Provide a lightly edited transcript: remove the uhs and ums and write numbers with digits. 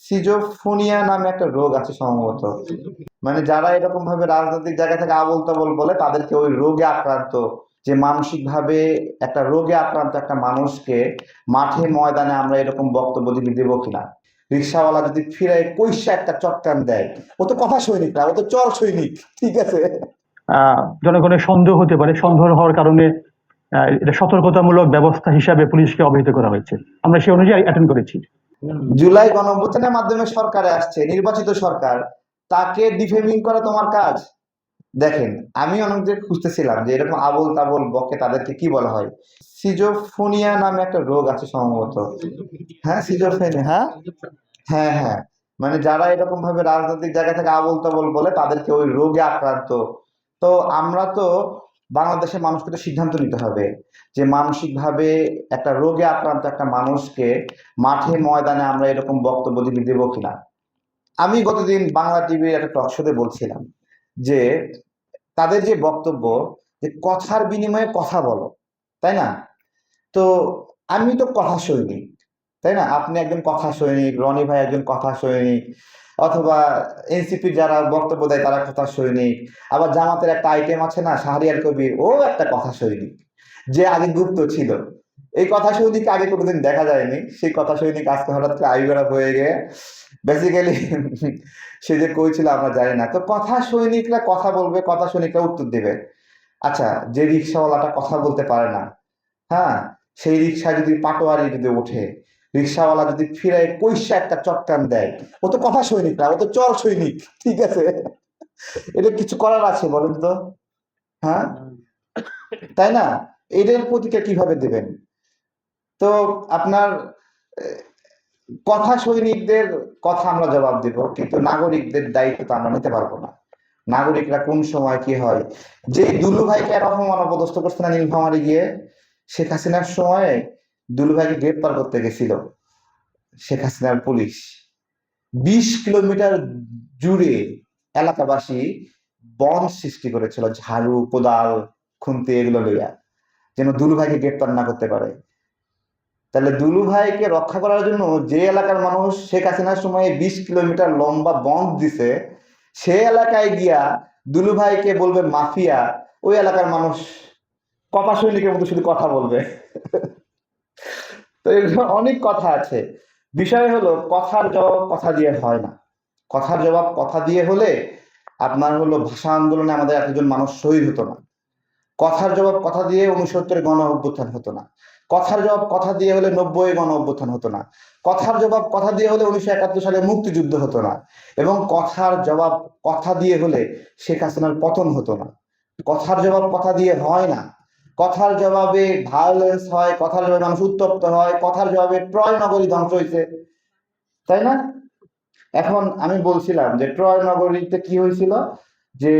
Schizophrenia নামে একটা রোগ আছে সম্ভবত। মানে যারা এরকম ভাবে রাজনৈতিক জায়গা থেকে আবোল তাবোল বলে তাদেরকে ওই রোগে আক্রান্ত, যে মানসিক ভাবে একটা রোগে আক্রান্ত একটা মানুষকে মাঠে ময়দানে আমরা এরকম বক্তব্য দিতে দেবো কিনা। রিক্সাওয়ালা যদি ফিরায় পয়সা একটা চটকান দেয়, ও তো কথা সৈনিক না, ও তো চর সৈনিক, ঠিক আছে। জনগণের সন্দেহ হতে পারে, সন্দেহ হওয়ার কারণে এটা সতর্কতামূলক ব্যবস্থা হিসাবে পুলিশকে অবহিত করা হয়েছে। আমরা সেই অনুযায়ী অ্যাটেন্ড করেছি। জুলাই গণঅভ্যুত্থানের মাধ্যমে সরকারে আসছে, নির্বাচিত সরকার, তাকে ডিফেমিং করা তোমার কাজ। দেখেন, আমি অনেকদের খুঁজতেছিলাম যে এরকম আবোল তাবোল বকে তাদেরকে কি বলা হয়। সিজোফ্রেনিয়া নামে একটা রোগ আছে সম্ভবত। হ্যাঁ, সিজোফ্রেনিয়া, হ্যাঁ হ্যাঁ হ্যাঁ। মানে যারা এরকম ভাবে রাজনৈতিক জায়গা থেকে আবোল তাবোল বলে তাদেরকে ওই রোগে আক্রান্ত। তো আমরা তো বাংলাদেশের মানুষকে তো সিদ্ধান্ত নিতে হবে যে মানসিক ভাবে একটা রোগে আক্রান্ত একটা মানুষকে মাঠে ময়দানে আমরা এরকম বক্তব্য দিতে দেবো কিনা। আমি গতদিন বাংলা টিভির একটা টক শোতে বলছিলাম যে তাদের যে বক্তব্য, যে কথার বিনিময়ে কথা বলো, তাই না? তো আমি তো কথা সৈনিক, তাই না? আপনি একজন কথা সৈনিক, রনি ভাই একজন কথা সৈনিক, অথবা এনসিপির যারা বক্তব্য দেয় তারা কথা সৈনিক। আবার জামাতের একটা আইটেম আছে না, শাহরিয়ার কবির, ও একটা কথা সৈনিক, যে আগে গুপ্ত ছিল। এই কথা সৈনিক আগে কোনোদিন দেখা যায়নি, সেই কথা সৈনিক আজকে হঠাৎ করে আইবেরা হয়ে গিয়ে বেসিক্যালি সে যে কই ছিল আমরা জানি না। তো কথা সৈনিকরা কথা বলবে, কথা সৈনিকরা উত্তর দেবে। আচ্ছা, যে রিক্সাওয়ালাটা কথা বলতে পারে না, হ্যাঁ, সেই রিক্সায় যদি পাটোয়ারি যদি ওঠে, রিক্সাওয়ালা যদি ফিরায় পয়সা একটা চটকান দেয়, ও তো কথা সৈনিক না, ও তো চর সৈনিক, ঠিক আছে। এটা কিছু করার আছে বলেন তো? হ্যাঁ, তাই না? এদের প্রতিক্রিয়া কিভাবে দেবেন? তো আপনার কথা সৈনিকদের কথা আমরা জবাব দেব, কিন্তু নাগরিকদের দায়িত্ব তো আমরা নিতে পারবো না। নাগরিকরা কোন সময় কি হয়, যে দুলু ভাইকে এরকম অপদস্থ করছে না নীলফামারী গিয়ে, শেখ হাসিনার সময় দুলু ভাইকে গ্রেপ্তার করতে গেছিল শেখ হাসিনার পুলিশ। 20 কিলোমিটার জুড়ে এলাকাবাসী বন সৃষ্টি করেছিল, ঝাড়ু কোদাল খুন্তি এগুলো লইয়া, যেন দুলু ভাইকে গ্রেপ্তার না করতে পারে। তাহলে দুলু ভাইকে রক্ষা করার জন্য যে এলাকার মানুষ শেখ হাসিনার সময় 20 কিলোমিটার লম্বা বন্ধ দিছে, সে এলাকায় গিয়া দুলু ভাইকে বলবে মাফিয়া, ওই এলাকার মানুষ কথা সৈনিকের মতো শুধু কথা বলবে। তো এরকম অনেক কথা আছে। বিষয় হলো কথার জবাব কথা দিয়ে হয় না। কথার জবাব কথা দিয়ে হলে আপনার হলো ভাষা আন্দোলনে আমাদের এতজন মানুষ শহীদ হতো না। কথার জবাব কথা দিয়ে 69-এর গণ অভ্যুত্থান হতো না। কথার জবাব কথা দিয়ে হলে 90-এ গণ অভ্যুত্থান হতো না। কথার জবাব কথা দিয়ে হলে 1971 সালে মুক্তিযুদ্ধ হতো না। এবং কথার জবাব কথা দিয়ে হলে শেখ হাসিনার পতন হতো না। কথার জবাব কথা দিয়ে হয় না। কথার জবাবে ভায়োলেন্স হয়, কথার জবাবে মানুষ উত্তপ্ত হয়, কথার জবাবে ট্রয় নগরী ধ্বংস হয়েছে, তাই না? এখন আমি বলছিলাম যে ট্রয় নগরীতে কি হয়েছিল, যে